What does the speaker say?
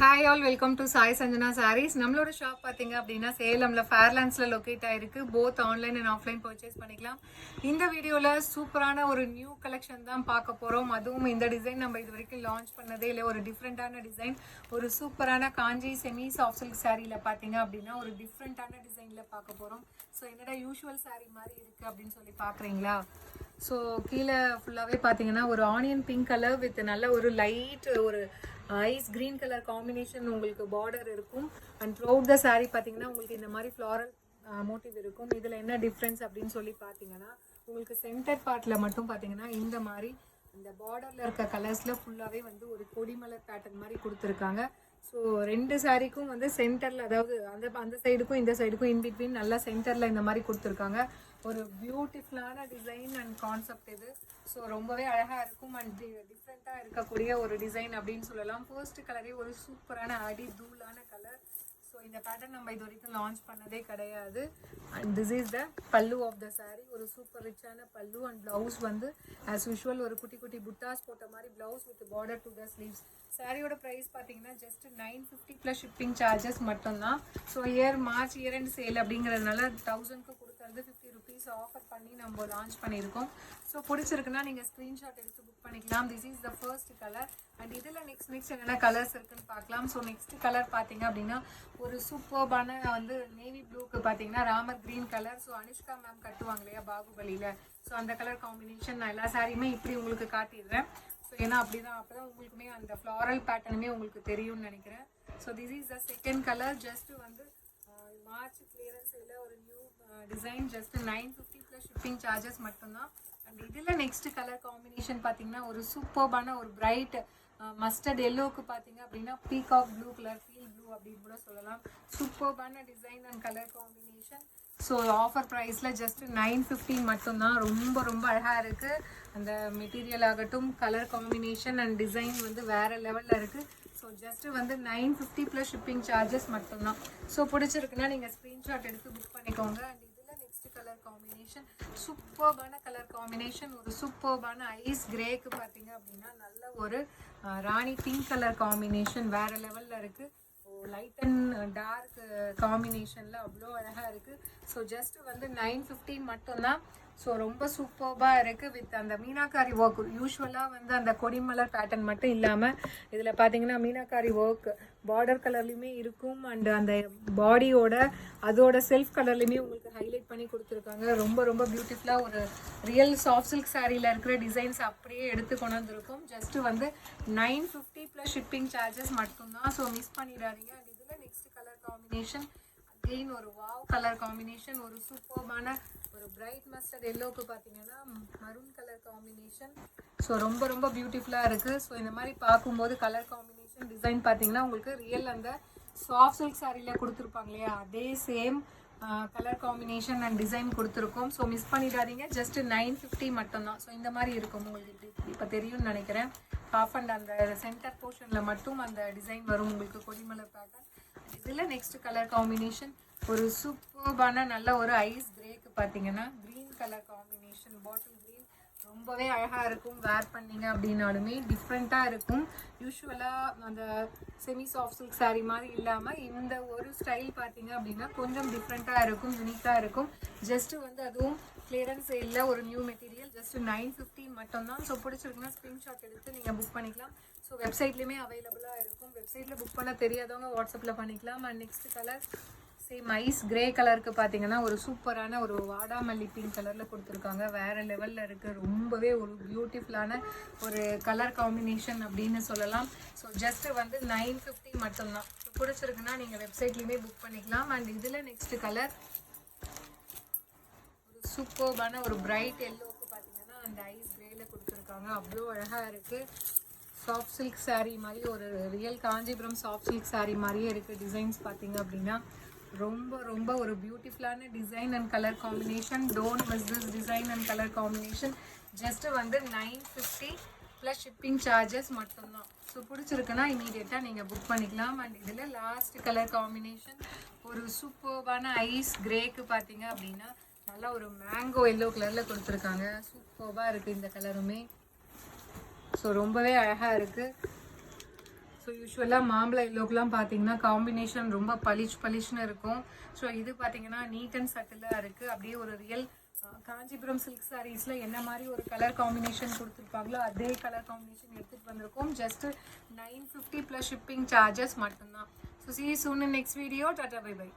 Hi all, welcome to Sai Sanjana sarees. நம்மளோட shop பார்த்தீங்க அப்படின்னா சேலம்ல ஃபேர்லாண்ட்ஸ்ல லொக்கேட் ஆயிருக்கு. Both online and offline purchase பண்ணிக்கலாம். இந்த வீடியோவில் சூப்பரான ஒரு நியூ கலெக்ஷன் தான் பார்க்க போகிறோம். அதுவும் இந்த டிசைன் நம்ம இது வரைக்கும் லான்ச் பண்ணதே இல்லை. ஒரு டிஃப்ரெண்ட்டான டிசைன், ஒரு சூப்பரான காஞ்சி செமி சாஃப்ட் சில்க் சாரியில் பார்த்தீங்க அப்படின்னா ஒரு டிஃப்ரெண்ட்டான டிசைனில் பார்க்க போகிறோம். ஸோ என்னடா யூஷுவல் சாரீ மாதிரி இருக்குது அப்படின்னு சொல்லி பார்க்குறீங்களா? ஸோ கீழே ஃபுல்லாகவே பார்த்தீங்கன்னா ஒரு ஆனியன் பிங்க் கலர் வித் நல்ல ஒரு லைட் ஒரு ஐஸ் கிரீன் கலர் காம்பினேஷன் உங்களுக்கு பார்டர் இருக்கும். அண்ட் த்ரூஅவுட் த சாரீ பார்த்தீங்கன்னா உங்களுக்கு இந்த மாதிரி ஃப்ளாரல் மோட்டிவ் இருக்கும். இதில் என்ன டிஃப்ரென்ஸ் அப்படின்னு சொல்லி பார்த்தீங்கன்னா உங்களுக்கு சென்டர் பார்ட்டில் மட்டும் பார்த்தீங்கன்னா இந்த மாதிரி இந்த பார்டரில் இருக்க கலர்ஸில் ஃபுல்லாகவே வந்து ஒரு கொடிமலர் பேட்டர்ன் மாதிரி கொடுத்துருக்காங்க. ஸோ ரெண்டு சாரீக்கும் வந்து சென்டரில், அதாவது அந்த சைடுக்கும் இந்த சைடுக்கும் இன்பிட்வீன் நல்லா சென்டரில் இந்த மாதிரி கொடுத்துருக்காங்க. ஒரு பியூட்டிஃபுல்லான டிசைன் அண்ட் கான்செப்ட் இது. ஸோ ரொம்பவே அழகாக இருக்கும் அண்ட் டிஃப்ரெண்ட்டாக இருக்கக்கூடிய ஒரு டிசைன் அப்படின்னு சொல்லலாம். ஃபர்ஸ்ட் கலரே ஒரு சூப்பரான அடி தூளான கலர். ஸோ இந்த பேட்டர்ன் நம்ம இது வரைக்கும் லான்ச் பண்ணதே கிடையாது. அண்ட் திஸ் இஸ் த பல்லு ஆஃப் த சாரீ. ஒரு சூப்பர் ரிச்சான பல்லு அண்ட் ப்ளவுஸ் வந்து ஆஸ் யூஷுவல் ஒரு குட்டி குட்டி புட்டாஸ் போட்ட மாதிரி blouse with border to the sleeves. சாரியோட ப்ரைஸ் பார்த்தீங்கன்னா ஜஸ்ட் 950 ப்ளஸ் ஷிப்பிங் சார்ஜஸ் மட்டும்தான். So March year and sale அப்படிங்கிறதுனால 1000க்கு கொடுக்கறது 50 ருபீஸ் ஆஃபர் பண்ணி நம்ம லான்ச் பண்ணியிருக்கோம். ஸோ பிடிச்சிருக்குன்னா நீங்கள் ஸ்க்ரீன்ஷாட் எடுத்து புக் பண்ணிக்கலாம். This is the first colour. And இதில் நெக்ஸ்ட் என்னென்ன கலர்ஸ் இருக்குன்னு பார்க்கலாம். ஸோ நெக்ஸ்ட் கலர் பார்த்தீங்க அப்படின்னா ஒரு சூப்பர்பான வந்து நேவி ப்ளூக்கு பார்த்தீங்கன்னா Ramar green colour. So Anushka ma'am கட்டுவாங்க இல்லையா பாகுபலியில், ஸோ அந்த கலர் காம்பினேஷன் நான் எல்லா சாரியுமே இப்படி உங்களுக்கு காட்டிடுறேன். ஸோ ஏன்னா அப்படிதான் அப்போதான் உங்களுக்குமே அந்த ஃப்ளாரல் பேட்டர்னுமே உங்களுக்கு தெரியும்னு நினைக்கிறேன். So this is the second colour. Just வந்து மார்ச் கிளியரன்ஸ் இல்லை ஒரு new design. Just 950 plus shipping charges மட்டும்தான். அண்ட் இதில் நெக்ஸ்ட் கலர் காம்பினேஷன் பார்த்தீங்கன்னா ஒரு சூப்பர்பான ஒரு பிரைட் மஸ்டர்ட் எல்லோவுக்கு பார்த்தீங்க அப்படின்னா peacock blue colour, feel blue அப்படின்னு கூட சொல்லலாம். சூப்பர்பான design and colour combination. So offer ப்ரைஸில் ஜஸ்ட் 950 மட்டும்தான். ரொம்ப ரொம்ப அழகாக இருக்குது. அந்த மெட்டீரியல் ஆகட்டும், கலர் காம்பினேஷன் அண்ட் டிசைன் வந்து வேறு லெவலில் இருக்குது. ஸோ ஜஸ்ட்டு வந்து 950 ப்ளஸ் ஷிப்பிங் சார்ஜஸ் மட்டும்தான். ஸோ பிடிச்சிருக்குன்னா நீங்கள் ஸ்க்ரீன்ஷாட் எடுத்து புக் பண்ணிக்கோங்க. அண்ட் இதில் நெக்ஸ்ட் கலர் காம்பினேஷன் சூப்பர்பான கலர் காம்பினேஷன். ஒரு சூப்பர்பான ஐஸ் கிரேக்கு பார்த்தீங்க அப்படின்னா நல்ல ஒரு ராணி பிங்க் கலர் காம்பினேஷன் வேறு லெவலில் இருக்குது. லைட் அண்ட் டார்க் காம்பினேஷனில் அவ்வளோ அழகாக இருக்குது. ஸோ ஜஸ்ட்டு வந்து 950 மட்டும்தான். ஸோ ரொம்ப சூப்பர்பாக இருக்குது வித் அந்த மீனாக்காரி ஒர்க். யூஸ்வலாக வந்து அந்த கொடிமலர் பேட்டர்ன் மட்டும் இல்லாமல் இதில் பார்த்தீங்கன்னா மீனாக்காரி ஒர்க் பார்டர் கலர்லையுமே இருக்கும். அண்ட் அந்த பாடியோட அதோட செல்ஃப் கலர்லையுமே உங்களுக்கு ஹைலைட் பண்ணி கொடுத்துருக்காங்க. ரொம்ப ரொம்ப பியூட்டிஃபுல்லாக ஒரு ரியல் சாஃப்ட் சில்க் சாரியில் இருக்கிற டிசைன்ஸ் அப்படியே எடுத்து கொண்டு வந்திருக்கும். ஜஸ்ட்டு வந்து 950 ப்ளஸ் ஷிப்பிங் சார்ஜஸ் மட்டும்தான். ஸோ மிஸ் பண்ணிடாதீங்க. அண்ட் இதில் நெக்ஸ்ட் கலர் காம்பினேஷன் அகெயின் ஒரு வாவ் கலர் காம்பினேஷன். ஒரு சூப்பர்பான ஒரு பிரைட் மஸ்டர்ட் எல்லோவுக்கு பார்த்தீங்கன்னா மரூன் கலர் காம்பினேஷன். ஸோ ரொம்ப ரொம்ப பியூட்டிஃபுல்லாக இருக்குது. ஸோ இந்த மாதிரி பார்க்கும்போது கலர் காம்பினேஷன் டிசைன் பார்த்தீங்கன்னா உங்களுக்கு ரியல் அந்த சாஃப்ட் சில்க் சாரியில் கொடுத்துருப்பாங்க இல்லையா, அதே same colour combination and design கொடுத்துருக்கோம். ஸோ மிஸ் பண்ணிடாதீங்க. ஜஸ்ட் 950 மட்டும்தான். ஸோ இந்த மாதிரி இருக்கும் உங்களுக்கு இப்போ தெரியும்னு நினைக்கிறேன். ஹாஃப் அண்ட் அந்த சென்டர் போர்ஷனில் மட்டும் அந்த டிசைன் வரும் உங்களுக்கு கொடிமலர் பேட்டர்ன். இதில் நெக்ஸ்ட் கலர் காம்பினேஷன் ஒரு சூப்பர்பான நல்ல ஒரு ஐஸ் கிரேக்கு பார்த்தீங்கன்னா green colour combination, bottle green. ரொம்பவே அழகாக இருக்கும். வேர் பண்ணிங்க அப்படின்னாலுமே டிஃப்ரெண்ட்டாக இருக்கும். யூஸ்வலாக அந்த செமி சாஃப்ட் சில்க் சாரீ மாதிரி இல்லாமல் இந்த ஒரு ஸ்டைல் பார்த்தீங்க அப்படின்னா கொஞ்சம் டிஃப்ரெண்ட்டாக இருக்கும், யூனிக்காக இருக்கும். ஜஸ்ட்டு வந்து அதுவும் கிளியரன்ஸ் சேலில் ஒரு நியூ மெட்டீரியல். ஜஸ்ட் 950 மட்டும்தான். ஸோ பிடிச்சிருக்குன்னா ஸ்க்ரீன்ஷாட் எடுத்து நீங்கள் புக் பண்ணிக்கலாம். ஸோ வெப்சைட்லேயுமே அவைலபிளாக இருக்கும். வெப்சைட்டில் புக் பண்ண தெரியாதவங்க வாட்ஸ்அப்பில் பண்ணிக்கலாம். And next colour same ice grey கலருக்கு பார்த்தீங்கன்னா ஒரு சூப்பரான ஒரு வாடாமல்லி பிங்க் கலரில் கொடுத்துருக்காங்க. வேறு லெவலில் இருக்குது. ரொம்பவே ஒரு பியூட்டிஃபுல்லான ஒரு கலர் காம்பினேஷன் அப்படின்னு சொல்லலாம். ஸோ ஜஸ்ட்டு வந்து 950 மட்டும்தான். ஸோ பிடிச்சிருக்குன்னா நீங்கள் வெப்சைட்லேயுமே புக் பண்ணிக்கலாம். அண்ட் இதில் நெக்ஸ்ட் கலர் ஒரு சூப்பர்பான ஒரு பிரைட் எல்லோவுக்கு பார்த்தீங்கன்னா அந்த ஐஸ் கிரேயில் கொடுத்துருக்காங்க. அவ்வளோ அழகாக இருக்குது. சாஃப்ட் சில்க் சாரீ மாதிரி ஒரு real Kanchipuram soft silk sari மாதிரியே இருக்குது. டிசைன்ஸ் பார்த்தீங்க அப்படின்னா ரொம்ப ரொம்ப ஒரு பியூட்டிஃபுல்லான design and colour combination. Don't miss this design and colour combination. Just வந்து 950 ப்ளஸ் ஷிப்பிங் சார்ஜஸ் மட்டும்தான். ஸோ பிடிச்சிருக்குன்னா இமீடியட்டாக நீங்கள் புக் பண்ணிக்கலாம். அண்ட் இதில் லாஸ்ட் கலர் காம்பினேஷன் ஒரு சூப்பர்பான ஐஸ் கிரேக்கு பார்த்தீங்க அப்படின்னா நல்லா ஒரு மேங்கோ எல்லோ கலரில் கொடுத்துருக்காங்க. சூப்பர்பாக இருக்குது இந்த கலருமே. ஸோ ரொம்பவே அழகாக இருக்குது. ஸோ யூஸ்வலாக மாம்பழ எல்லோக்கெலாம் பார்த்தீங்கன்னா காம்பினேஷன் ரொம்ப பளிச்சுன்னு இருக்கும். ஸோ இது பார்த்தீங்கன்னா நீட் அண்ட் சட்டிலாக இருக்குது. அப்படியே ஒரு ரியல் காஞ்சிபுரம் சில்க் சாரீஸில் என்ன மாதிரி ஒரு கலர் காம்பினேஷன் கொடுத்துருப்பாங்களோ அதே கலர் காம்பினேஷன் எடுத்துகிட்டு வந்திருக்கோம். ஜஸ்ட் 950 + ஷிப்பிங் சார்ஜஸ் மட்டும்தான். So see you soon in next video. Tata, bye bye.